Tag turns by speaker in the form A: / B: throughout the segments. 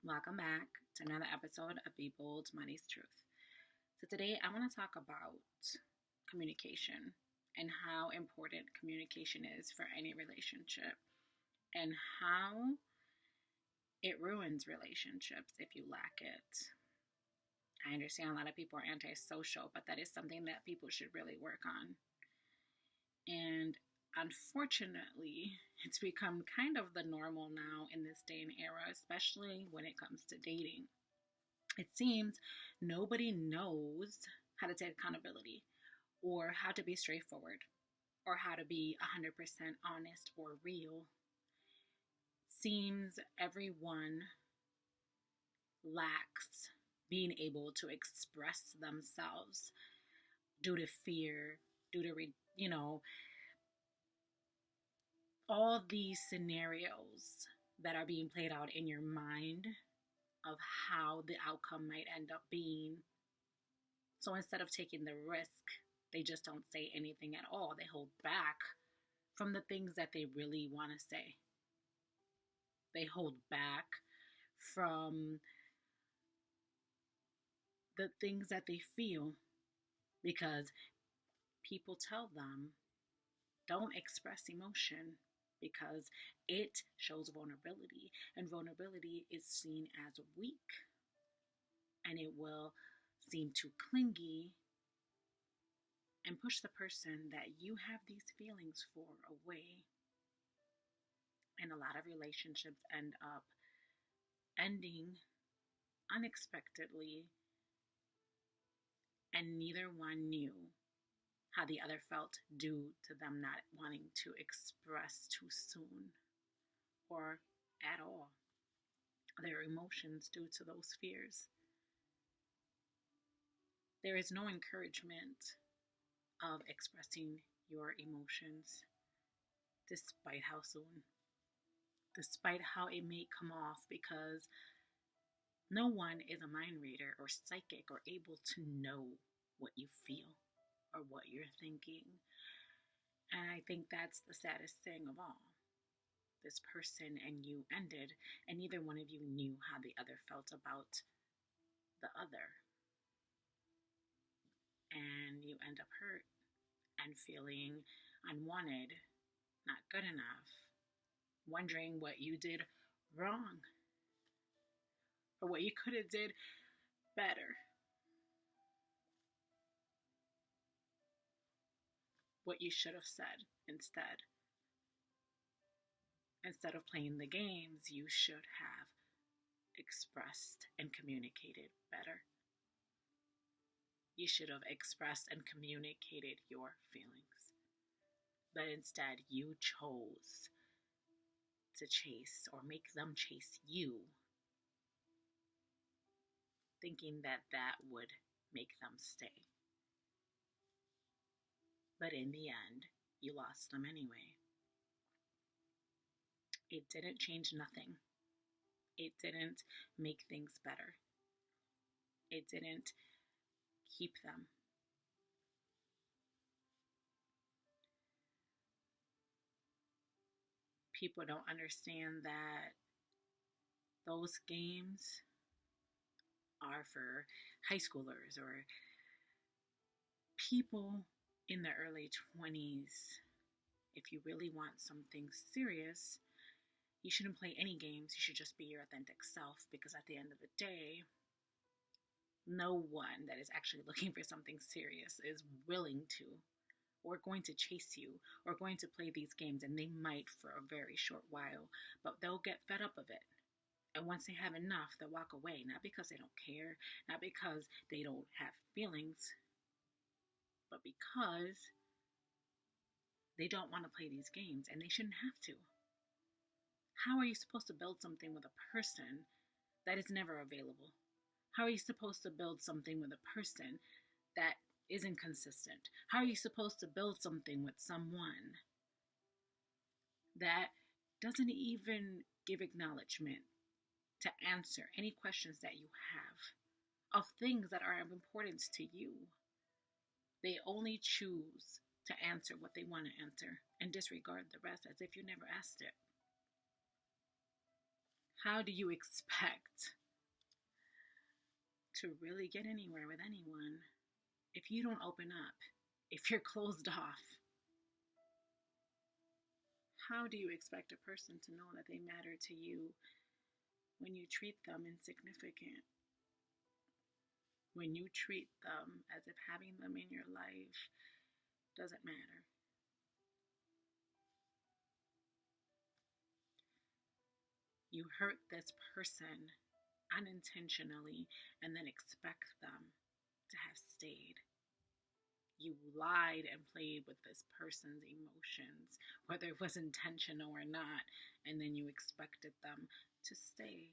A: Welcome back to another episode of Be Bold, Money's Truth. So, today I want to talk about communication and how important communication is for any relationship and how it ruins relationships if you lack it. I understand a lot of people are antisocial, but that is something that people should really work on. And unfortunately, it's become kind of the normal now in this day and era, especially when it comes to dating. It seems nobody knows how to take accountability or how to be straightforward or how to be 100% honest or real. Seems everyone lacks being able to express themselves due to fear, due to, all these scenarios that are being played out in your mind of how the outcome might end up being. So instead of taking the risk, they just don't say anything at all. They hold back from the things that they really want to say. They hold back from the things that they feel because people tell them, don't express emotion because it shows vulnerability, and vulnerability is seen as weak, and it will seem too clingy and push the person that you have these feelings for away. And a lot of relationships end up ending unexpectedly, and neither one knew how the other felt due to them not wanting to express too soon or at all their emotions due to those fears. There is no encouragement of expressing your emotions despite how soon, despite how it may come off, because no one is a mind reader or psychic or able to know what you feel or what you're thinking. And I think that's the saddest thing of all. This person and you ended, and neither one of you knew how the other felt about the other. And you end up hurt and feeling unwanted, not good enough, wondering what you did wrong or what you could have did better. What you should have said instead. Instead of playing the games, you should have expressed and communicated better. You should have expressed and communicated your feelings. But instead, you chose to chase or make them chase you, thinking that that would make them stay. But in the end, you lost them anyway. It didn't change nothing. It didn't make things better. It didn't keep them. People don't understand that those games are for high schoolers or people in the early 20s. If you really want something serious, you shouldn't play any games. You should just be your authentic self, because at the end of the day, no one that is actually looking for something serious is willing to or going to chase you or going to play these games, and they might for a very short while, but they'll get fed up of it. And once they have enough, they'll walk away, not because they don't care, not because they don't have feelings, but because they don't want to play these games, and they shouldn't have to. How are you supposed to build something with a person that is never available? How are you supposed to build something with a person that isn't consistent? How are you supposed to build something with someone that doesn't even give acknowledgement to answer any questions that you have of things that are of importance to you? They only choose to answer what they want to answer and disregard the rest as if you never asked it. How do you expect to really get anywhere with anyone if you don't open up, if you're closed off. How do you expect a person to know that they matter to you when you treat them insignificant? When you treat them as if having them in your life doesn't matter? You hurt this person unintentionally and then expect them to have stayed. You lied and played with this person's emotions, whether it was intentional or not, and then you expected them to stay.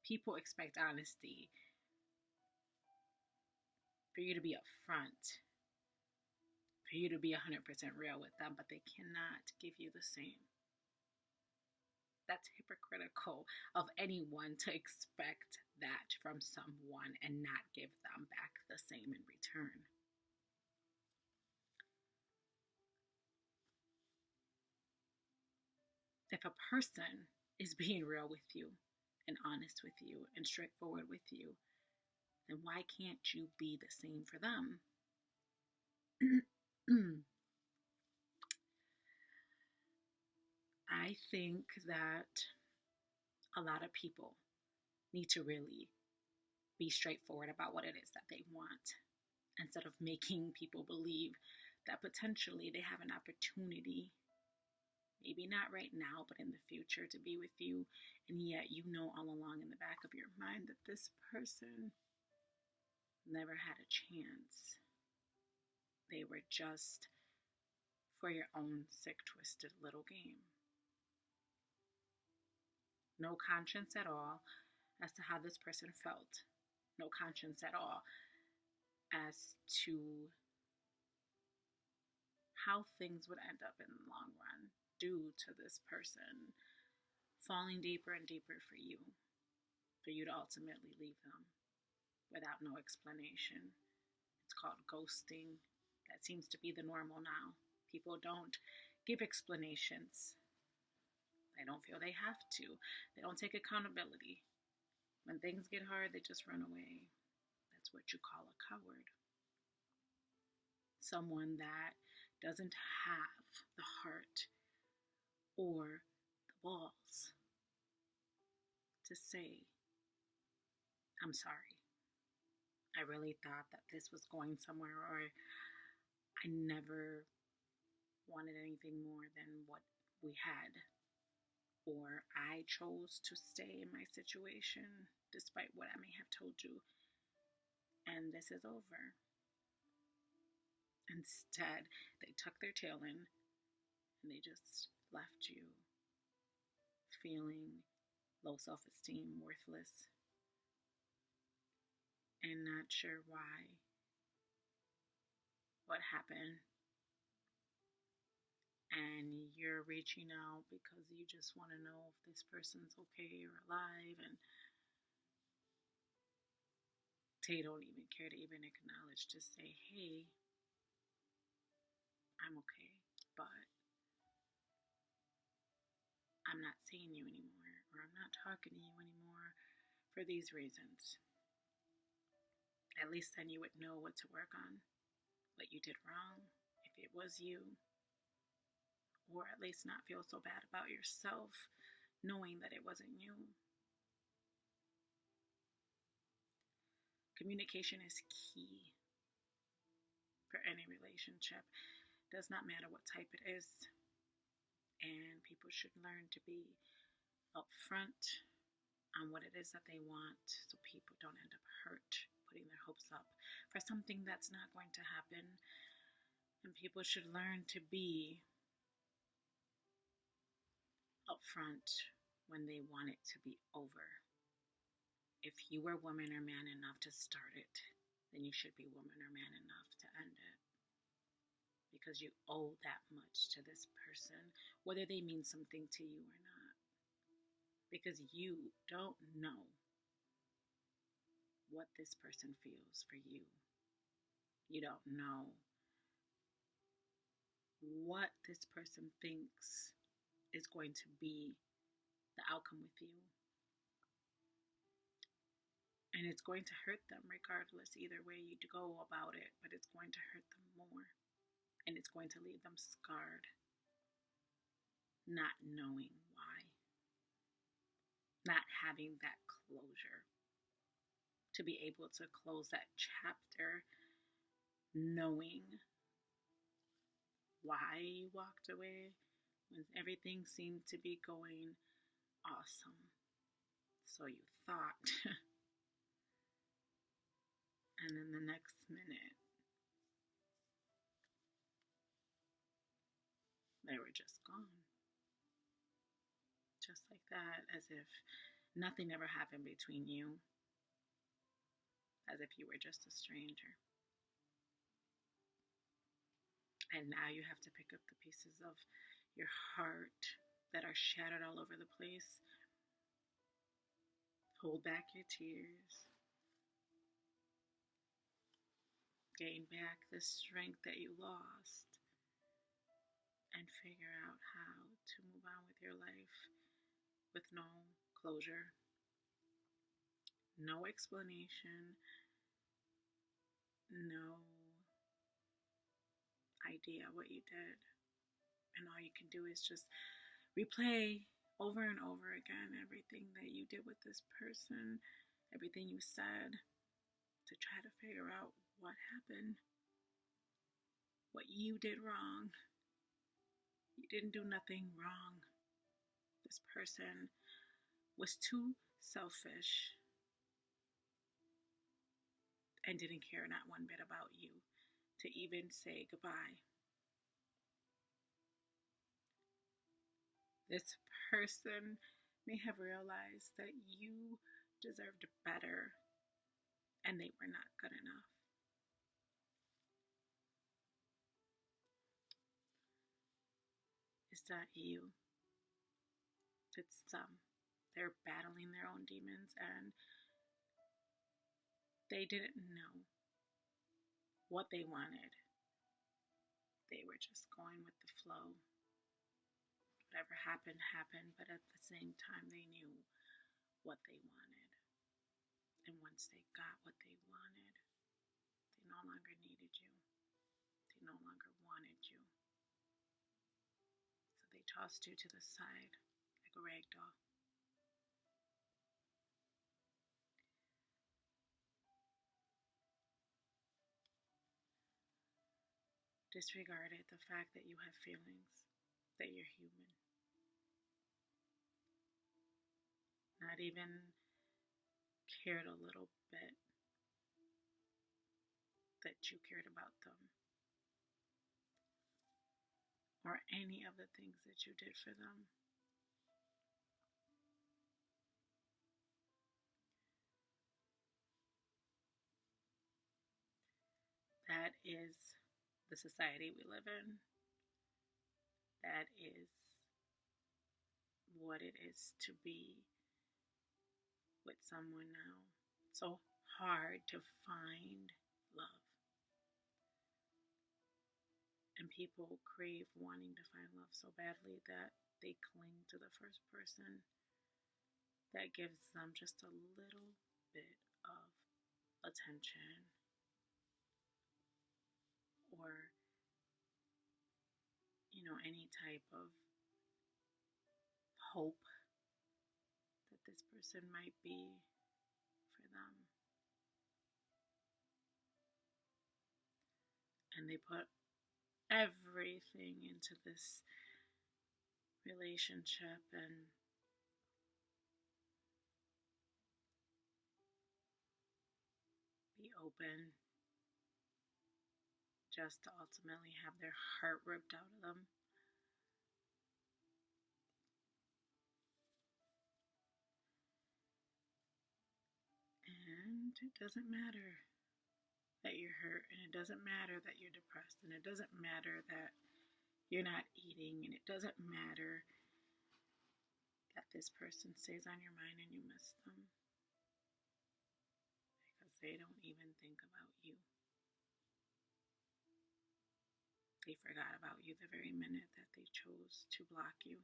A: People expect honesty, for you to be upfront, for you to be 100% real with them, but they cannot give you the same. That's hypocritical of anyone to expect that from someone and not give them back the same in return. If a person is being real with you and honest with you and straightforward with you, then why can't you be the same for them? I think that a lot of people need to really be straightforward about what it is that they want, instead of making people believe that potentially they have an opportunity, maybe not right now, but in the future, to be with you, and yet you know all along in the back of your mind that this person never had a chance. They were just for your own sick, twisted little game. No conscience at all as to how this person felt. No conscience at all as to how things would end up in the long run due to this person falling deeper and deeper for you to ultimately leave them without no explanation. It's called ghosting. That seems to be the normal now. People don't give explanations. They don't feel they have to. They don't take accountability. When things get hard, they just run away. That's what you call a coward. Someone that doesn't have the heart or the balls to say, I'm sorry. I really thought that this was going somewhere, or I never wanted anything more than what we had. Or I chose to stay in my situation despite what I may have told you, and this is over. Instead, they tuck their tail in and they just left you feeling low self-esteem, worthless, and not sure why, what happened. And you're reaching out because you just want to know if this person's okay or alive, and they don't even care to even acknowledge to say, hey, I'm okay, but I'm not seeing you anymore, or I'm not talking to you anymore for these reasons. At least then you would know what to work on, what you did wrong, if it was you. Or at least not feel so bad about yourself, knowing that it wasn't you. Communication is key for any relationship. Does not matter what type it is. And people should learn to be upfront on what it is that they want, so people don't end up hurt, putting their hopes up for something that's not going to happen. And people should learn to be upfront when they want it to be over. If you were woman or man enough to start it, then you should be woman or man enough to end it. Because you owe that much to this person, whether they mean something to you or not. Because you don't know what this person feels for you. You don't know what this person thinks is going to be the outcome with you. And it's going to hurt them regardless, either way you go about it, but it's going to hurt them more. And it's going to leave them scarred, not knowing why, not having that closure to be able to close that chapter, knowing why you walked away when everything seemed to be going awesome. So you thought. And then the next minute, they were just gone. Just like that, as if nothing ever happened between you, as if you were just a stranger. And now you have to pick up the pieces of your heart that are shattered all over the place. Hold back your tears. Gain back the strength that you lost. And figure out how to move on with your life with no closure, no explanation, no idea what you did. And all you can do is just replay over and over again everything that you did with this person, everything you said, to try to figure out what happened, what you did wrong. You didn't do nothing wrong. This person was too selfish and didn't care not one bit about you to even say goodbye. This person may have realized that you deserved better and they were not good enough. Is that you? It's them. They're battling their own demons and they didn't know what they wanted. They were just going with the flow. Whatever happened, happened, but at the same time, they knew what they wanted. And once they got what they wanted, they no longer needed you. They no longer wanted you. So they tossed you to the side like a rag doll. Disregarded the fact that you have feelings, that you're human. Not even cared a little bit that you cared about them, or any of the things that you did for them. That is the society we live in. That is what it is to be with someone now. It's so hard to find love. And people crave wanting to find love so badly that they cling to the first person that gives them just a little bit of attention or, any type of hope that this person might be for them. And they put everything into this relationship and be open just to ultimately have their heart ripped out of them. And it doesn't matter that you're hurt, and it doesn't matter that you're depressed, and it doesn't matter that you're not eating, and it doesn't matter that this person stays on your mind and you miss them, because they don't even think about you. They forgot about you the very minute that they chose to block you,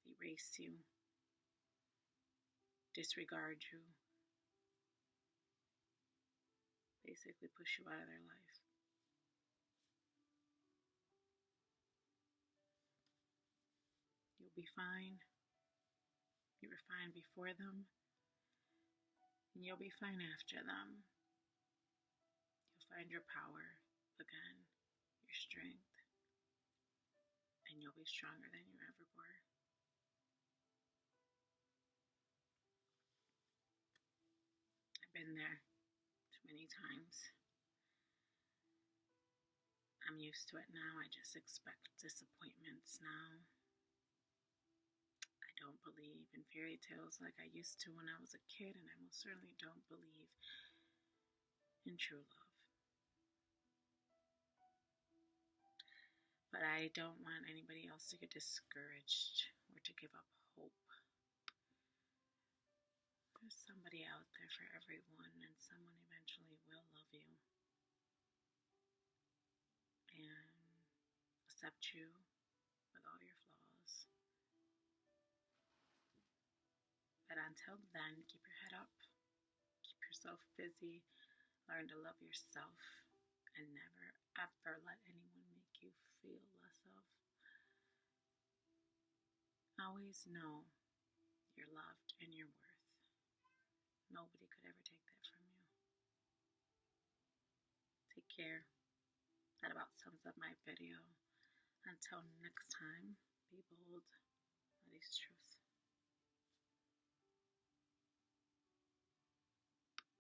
A: erase you, disregard you, basically push you out of their life. You'll be fine. You were fine before them, and you'll be fine after them. You'll find your power again, your strength, and you'll be stronger than you ever were. I've been there too many times. I'm used to it now. I just expect disappointments now. I don't believe in fairy tales like I used to when I was a kid, and I most certainly don't believe in true love. But I don't want anybody else to get discouraged or to give up hope. There's somebody out there for everyone, and someone eventually will love you and accept you with all your flaws. But until then, keep your head up, keep yourself busy, learn to love yourself, and never ever let anyone make you feel less of. Always know you're loved and you're worth. Nobody could ever take that from you. Take care. That about sums up my video. Until next time, be bold. That is truth.